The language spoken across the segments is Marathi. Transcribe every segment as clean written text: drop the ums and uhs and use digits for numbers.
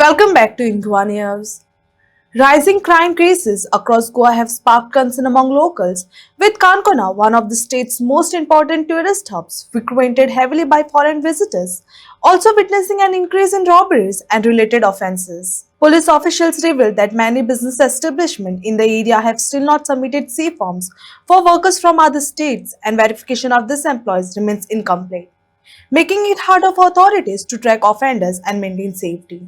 Welcome back to Inguva News. Rising crime cases across Goa have sparked concern among locals, with Kankona, one of the state's most important tourist hubs, frequented heavily by foreign visitors, also witnessing an increase in robberies and related offences. Police officials revealed that many business establishments in the area have still not submitted C forms for workers from other states, and verification of these employees remains incomplete, making it harder for authorities to track offenders and maintain safety.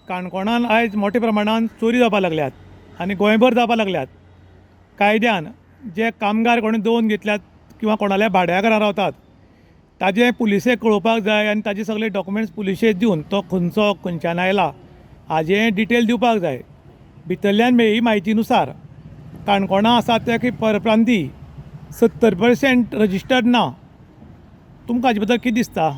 काणकोणान आयज मोठ्या प्रमाणात चोरी जावपाक लागल्यात आनी गोंयभर जावपाक लागल्यात. कायद्यान जे कामगार कोणी दोन घेतल्यात किंवा कोणाल्या भाड्या घरां रावतात ताजे पुलिसेक कळोवपाक जाय आनी ताजे सगळे डॉक्युमेंट्स पुलिशेक दिवन तो खंयचो खंयच्यान आयला हाजें डिटेल दिवपाक जाय. भितरल्यान मेळ्ळी म्हायतीनुसार काणकोणा आसा ते की परप्रांती 70% रजिस्टर्ड ना. तुमकां हाजे बद्दल कितें दिसता?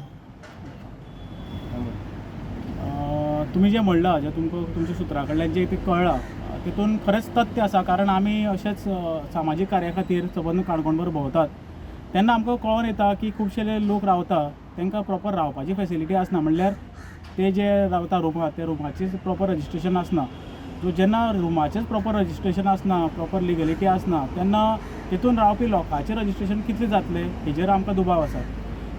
तुम्ही जे म्हणलां जे तुमच्या सुत्रा कडल्यान जे कळ्ळां तितून खरेंच तथ्य आसा. कारण आमी अशेंच सामाजीक कार्या खातीर सबंद काणकोणभर भोंवतात तेन्ना आमकां कळोन येता की खुबशे लोक रावता तांकां प्रॉपर रावपाची फेसिलिटी आसना. म्हणल्यार ते जे रावता रुमांत ते रुमाचें प्रॉपर रजिस्ट्रेशन आसना. सो जेन्ना रुमाचेंच प्रॉपर रजिस्ट्रेशन आसना, प्रॉपर लिगलिटी आसना, तेन्ना तितून रावपी लोकांचें रजिस्ट्रेशन कितलें जातलें हेजेर आमकां दुबाव आसा.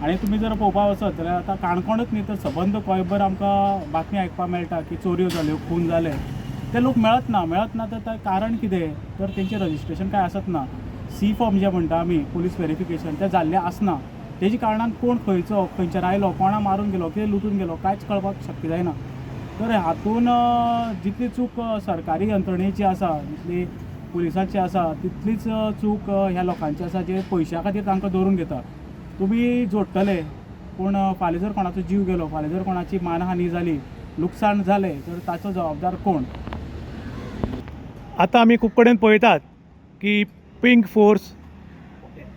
आनी तुमी जर पळोवपाक वचत जाल्यार आतां काणकोणूच न्ही तर सबंद गोंयभर आमकां बातमी आयकपाक मेळटा की चोरयो जाल्यो, खून जाले. ते लोक मेळत ना तर कारण कितें तर तेंचें रजिस्ट्रेशन कांय आसत ना. C फॉर्म जे म्हणटा आमी पुलीस व्हेरिफिकेशन ते जाल्लें आसना. तेजे कारणान कोण खंयचो खंयच्यान आयलो, कोणा मारून गेलो, कितें लुटून गेलो कांयच कळपाक शक्य जायना. तर हातून जितली चूक सरकारी यंत्रणेची आसा, जितली पुलिसांची आसा तितलीच चूक ह्या लोकांची आसा जे पयशा खातीर तांकां दवरून घेता. तुमी जोडटले पूण फाल्यां जर कोणाचो जीव गेलो, फाल्यां जर कोणाची मानहानी जाली, लुकसाण जालें तर ताचो जबाबदार कोण? आतां आमी खूब कडेन पळयतात की पिंक फोर्स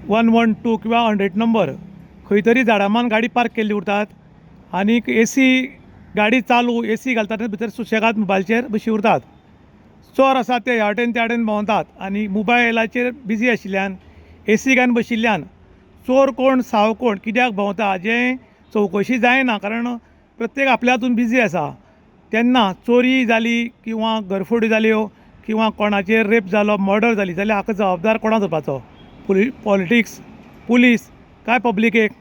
112 किंवा 100 नंबर खंय तरी झाडामान गाडी पार्क केल्ली उरतात आनी AC गाडी चालू AC घालतात आनी भितर सुशेगाद मोबायलचेर बशी उरतात. चोर आसात ते ह्या वटेन त्या वटेन भोंवतात आनी मोबायलाचेर बिजी आशिल्ल्यान AC घालून बशिल्ल्यान चोर कोण साव कोण कित्याक भोंवता हाजें चवकशी जायना. कारण प्रत्येक आपल्या हातून बिजी आसा. तेन्ना चोरी जाली किंवा घरफोडी जाल्यो किंवा कोणाचेर रेप जालो, मर्डर जाली जाल्यार हाका जबाबदार कोणा धरपाचो? पॉलिटिक्स, पुलीस काय पब्लिकेक?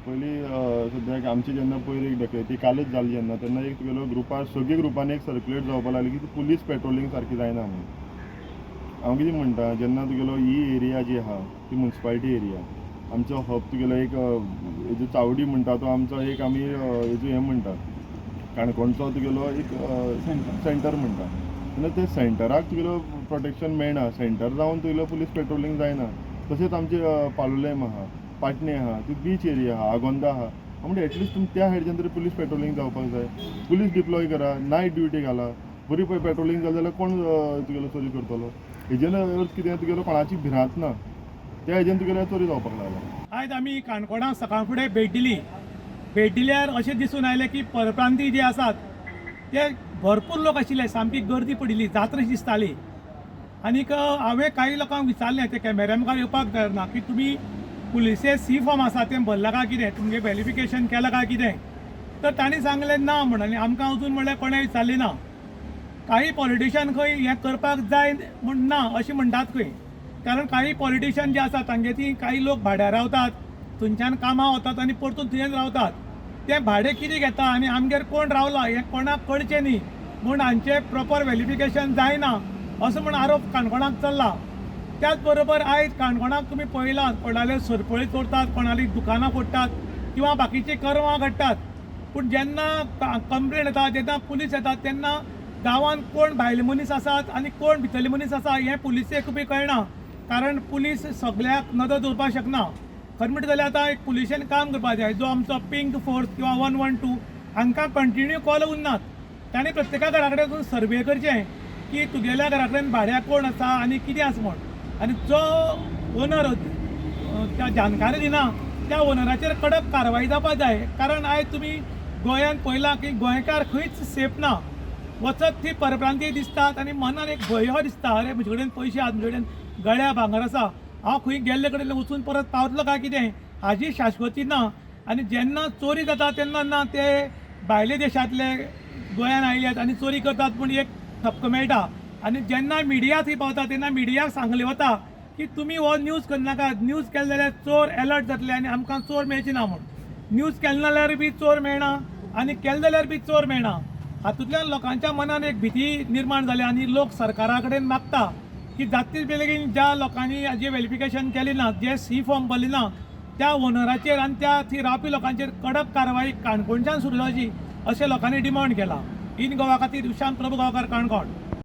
पयलीं सद्याक आमची जेन्ना पयली एक डकैती कालच जाली जेन्ना तेन्ना एक तुगेलो ग्रुपार सगळ्या ग्रुपांनी एक सर्क्युलेट जावपाक लागली की पुलीस पेट्रोलिंग सारकी जायना म्हणून. हांव कितें म्हणटा जेन्ना तुगेलो ही एरिया जी आहा ती म्युन्सिपालिटी एरिया आमचो हब तुगेलो एक हेजो चावडी म्हणटा तो आमचो एक आमी हेजो हें म्हणटा काणकोणचो तुगेलो एक सेंटर म्हणटा. तेन्ना ते सेंटराक तुगेलो प्रोटेक्शन मेळना. सेंटर जावन तुगेलो पुलीस पेट्रोलिंग जायना. तशेंच आमचे पालोलेम आहा, पाटणे आहा, ती बीच एरिया आहा, आगोंदा आहा. म्हणजे एटलिस्ट तुमी त्या सायडीच्यान तरी पुलीस पेट्रोलिंग जावपाक जाय. पुलीस डिप्लॉय करा, नायट ड्युटी घाला. बरी पळय पेट्रोलिंग जालें जाल्यार कोण तुगेलो चोरी करतलो? हेजेन अर्थ कितें तुगेलो कोणाची भिरांत ना त्या हेजेन तुगेलो चोरी जावपाक लागला. आयज आमी काणकोणा सकाळ फुडें भेट दिल्यार अशें दिसून आयलें की परप्रांती जे आसात ते भरपूर लोक आशिल्ले, सामकी गर्दी पडिल्ली, जात्रा दिसताली. आनीक हांवें काही लोकांक विचारलें ते कॅमेरा मुखार येवपाक करना की तुमी पुलिसे C फॉर्म आसा तें भरला काय कितें, तुमगे व्हेरिफिकेशन केलां काय कितें. तर तांणी सांगलें ना म्हणून. आनी आमकां अजून म्हणल्यार कोणें विचारलें ना. काही पॉलिटिशियन खंय हें करपाक जाय म्हण ना अशें म्हणटात खंय. कारण काही पॉलिटिशियन जे आसात तांगे ती काही लोक भाड्यार रावतात, थंयच्यान कामां वतात आनी परतून थंयच रावतात. ते भाडें कितें घेता आनी आमगेर कोण रावला हें कोणाक कळचें न्ही म्हूण हांचें प्रॉपर व्हेरिफिकेशन जायना असो म्हूण आरोप काणकोणाक चल्ला. त्याच बरोबर आयज काणकोणाक तुमी पळयलां कोणाले सरपळी चोरतात, कोणाली दुकानां फोडटात किंवा बाकीची कर्मां घडटात. पूण जेन्ना कंप्लेन येता, जेन्ना पुलीस येतात तेन्ना गांवांत कोण भायले मनीस आसात आनी कोण भितरले मनीस आसा हें पुलिसेक बी कळना. कारण पुलीस सगळ्याक नदर दवरपाक शकना. खरें म्हणटा जाल्यार आतां एक पुलिशेन काम करपाक जाय. जो आमचो पिंक फोर्स किंवा 112 हांकां कंटिन्यू कॉल उरनात. तांणी प्रत्येका घरा कडेन वचून सर्वे करचें की तुगेल्या घरा कडेन भाड्याक कोण आसा आनी कितें आसा म्हूण. आनी जो ओनर त्या जानकारी दिना त्या ओनराचेर कडक कारवाई जावपाक जाय. कारण आयज तुमी गोंयांत पळयलां की गोंयकार खंयच सेफ ना. वचत ती परप्रांतीय दिसतात आनी मनान एक भंय हो दिसता, अरे म्हजे कडेन पयशे आसात, म्हजे कडेन गळ्या भांगर आसा, हांव खंय गेल्ले कडेन वचून परत पावतलो काय कितें हाजी शाश्वती ना. आनी जेन्ना चोरी जाता तेन्ना ना ते भायले देशांतले गोंयांत आयले आहेत आनी चोरी करतात पूण एक ठपको मेळटा आनी जेन्ना मिडिया थंय पावता तेन्ना मिडियाक सांगलें वता की तुमी हो न्यूज करनाका, न्यूज केले जाल्यार चोर अलर्ट जातले आनी आमकां चोर मेळचे ना म्हूण. न्यूज केले जाल्यार बी चोर मेळना आनी केले जाल्यार बी चोर मेळना. हातूंतल्यान लोकांच्या मनान एक भीती निर्माण जाल्या आनी लोक सरकारा कडेन मागता की जाता बेगीन ज्या लोकांनी हाजें व्हेरिफिकेशन केलें ना, जे सी फॉर्म भरले ना, त्या ओनराचेर आनी त्या थंय रावपी लोकांचेर कडक कारवाई काणकोणच्यान सुरू जावची अशें लोकांनी डिमांड केला. इन गोवा खातीर विशांत प्रभू गांवकार, काणकोण.